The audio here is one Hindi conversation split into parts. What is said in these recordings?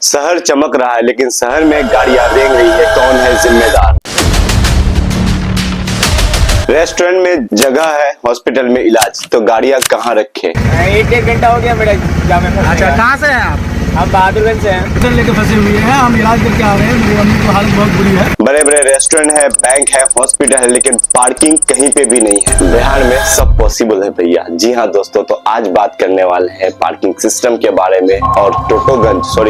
शहर चमक रहा है लेकिन शहर में गाड़ियां रेंग रही है, कौन है जिम्मेदार। रेस्टोरेंट में जगह है, हॉस्पिटल में इलाज, तो गाड़ियां कहाँ रखे। एक घंटा हो गया मेरा जामे में। अच्छा, कहाँ से हैं आप? हम बहादुरगंज से हैं। इधर लेके फंसे हुए हैं, हम इलाज करके आ रहे हैं। मेरी मम्मी की हालत बहुत बुरी है। बड़े बड़े रेस्टोरेंट है, बैंक है, हॉस्पिटल है, लेकिन पार्किंग कहीं पे भी नहीं है। बिहार में सब पॉसिबल है भैया। जी हाँ दोस्तों, तो आज बात करने वाले हैं पार्किंग सिस्टम के बारे में और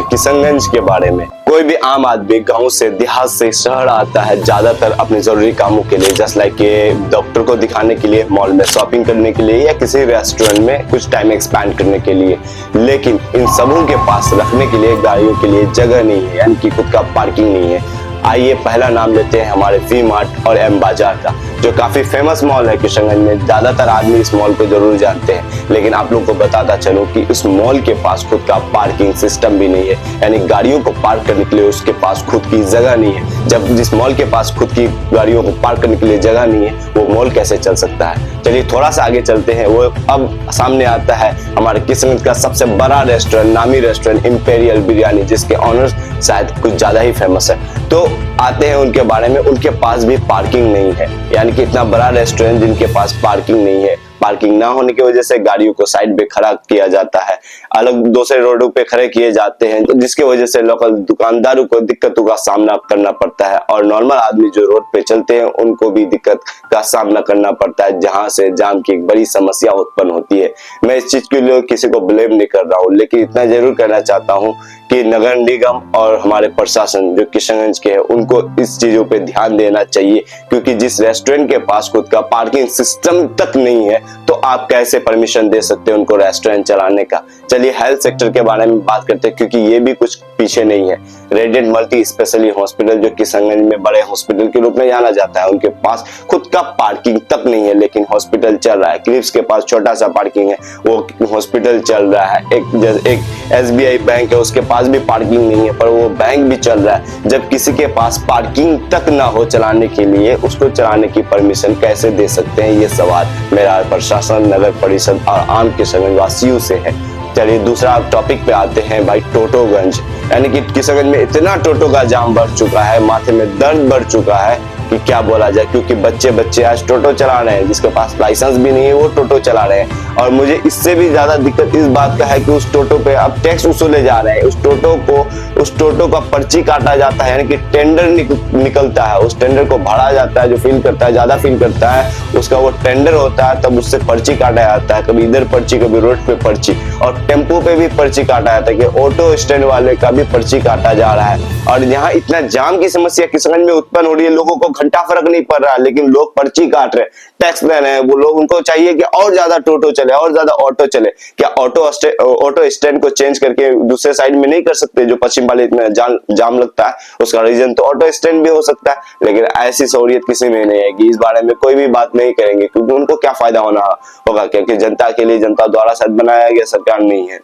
किशनगंज के बारे में। कोई भी आम आदमी गांव से, देहात से शहर आता है ज्यादातर अपने जरूरी कामों के लिए, जस्ट लाइक डॉक्टर को दिखाने के लिए, मॉल में शॉपिंग करने के लिए या किसी रेस्टोरेंट में कुछ टाइम एक्सपैंड करने के लिए। लेकिन इन सबों के पास रखने के लिए, गाड़ियों के लिए जगह नहीं है, यानी कि खुद का पार्किंग नहीं है। आइए पहला नाम लेते हैं हमारे वी मार्ट और एम बाजार का, जो काफी फेमस मॉल है किशनगंज में। ज्यादातर आदमी इस मॉल को जरूर जानते हैं, लेकिन आप लोगों को बताता चलो कि इस मॉल के पास खुद का पार्किंग सिस्टम भी नहीं है, यानी गाड़ियों को पार्क करने के लिए उसके पास खुद की जगह नहीं है। जब जिस मॉल के पास खुद की गाड़ियों को पार्क करने के लिए जगह नहीं है, वो मॉल कैसे चल सकता है। चलिए थोड़ा सा आगे चलते हैं। वो अब सामने आता है हमारे किशनगंज का सबसे बड़ा रेस्टोरेंट, नामी रेस्टोरेंट इंपीरियल बिरयानी, जिसके ऑनर शायद कुछ ज्यादा ही फेमस है। तो आते हैं उनके बारे में। उनके पास भी पार्किंग नहीं है, यानी कि इतना बड़ा रेस्टोरेंट जिनके पास पार्किंग नहीं है। पार्किंग ना होने की वजह से गाड़ियों को साइड पे खड़ा किया जाता है, अलग दूसरे रोडों पे खड़े किए जाते हैं, जिसकी वजह से लोकल दुकानदारों को दिक्कतों का सामना करना पड़ता है और नॉर्मल आदमी जो रोड पे चलते हैं उनको भी दिक्कत का सामना करना पड़ता है, जहां से जाम की एक बड़ी समस्या उत्पन्न होती है। मैं इस चीज के लिए किसी को ब्लेम नहीं कर रहा हूँ, लेकिन इतना जरूर कहना चाहता हूँ कि नगर निगम और हमारे प्रशासन जो किशनगंज के है, उनको इस चीजों पे ध्यान देना चाहिए, क्योंकि जिस रेस्टोरेंट के पास खुद का पार्किंग सिस्टम तक नहीं है, तो आप कैसे परमिशन दे सकते हैं उनको रेस्टोरेंट चलाने का। चलिए हेल्थ सेक्टर के बारे में बात करते हैं, क्योंकि ये भी कुछ पीछे नहीं है। रेडिएंट मल्टी स्पेशलिटी हॉस्पिटल, जो किशनगंज में बड़े हॉस्पिटल के रूप में जाना जाता है, उनके पास खुद का पार्किंग तक नहीं है, लेकिन हॉस्पिटल चल रहा है। क्लिप्स के पास छोटा सा पार्किंग है, वो हॉस्पिटल चल रहा है। एक SBI बैंक है, उसके पास भी पार्किंग नहीं है, पर वो बैंक भी चल रहा है। जब किसी के पास पार्किंग तक ना हो चलाने के लिए, उसको चलाने की परमिशन कैसे दे सकते हैं, ये सवाल मेरा प्रशासन, नगर परिषद और आम किशनगंज वासियों से है। चलिए दूसरा टॉपिक पे आते हैं भाई, टोटोगंज। यानी कि किशनगंज में इतना टोटो का जाम बढ़ चुका है, माथे में दर्द बढ़ चुका है कि क्या बोला जाए, क्योंकि बच्चे आज टोटो चला रहे हैं, जिसके पास लाइसेंस भी नहीं है वो टोटो चला रहे हैं। और मुझे इससे भी ज्यादा दिक्कत इस बात का है कि उस टोटो पे अब टैक्स वसूले जा रहे हैं। उस टोटो का पर्ची काटा जाता है, यानी कि टेंडर निकलता है, उस टेंडर को भरा जाता है। जो फील करता है, ज्यादा फील करता है, उसका वो टेंडर होता है, तब उससे पर्ची काटा जाता है। कभी इधर पर्ची, कभी रोड पे पर्ची, और टेम्पो पे भी पर्ची काटा जाता है कि ऑटो स्टैंड वाले का भी पर्ची काटा जा रहा है। और यहाँ इतना जाम की समस्या किशनगंज में उत्पन्न हो रही है, लोगों को घंटा फर्क नहीं पड़ रहा है, लेकिन लोग पर्ची काट रहे हैं, टैक्स दे रहे हैं। वो लोग, उनको चाहिए कि और ज्यादा टोटो चले, और ज्यादा ऑटो चले। क्या ऑटो स्टैंड को चेंज करके दूसरे साइड में नहीं कर सकते? जो पश्चिम वाले इतना जाम लगता है, उसका रीजन तो ऑटो स्टैंड भी हो सकता है। लेकिन ऐसी सहूलियत किसी में नहीं है, इस बारे में कोई भी बात नहीं करेंगे, क्योंकि उनको क्या फायदा होगा, क्योंकि जनता के लिए, जनता द्वारा शायद बनाया गया सरकार नहीं है।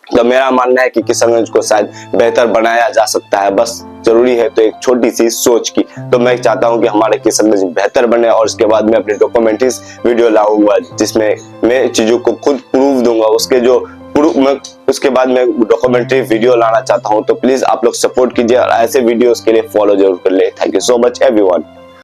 तो मेरा मानना है कि किशनगंज को शायद बेहतर बनाया जा सकता है, बस जरूरी है तो एक छोटी सी सोच की। तो मैं चाहता हूं कि हमारे किशनगंज बेहतर बने, और उसके बाद मैं अपने डॉक्यूमेंट्रीज वीडियो लाऊंगा, जिसमें मैं चीजों को खुद प्रूफ दूंगा। उसके बाद मैं डॉक्यूमेंट्री वीडियो लाना चाहता हूं। तो प्लीज आप लोग सपोर्ट कीजिए और ऐसे वीडियोस के लिए फॉलो जरूर कर ले। Thank you so much everyone.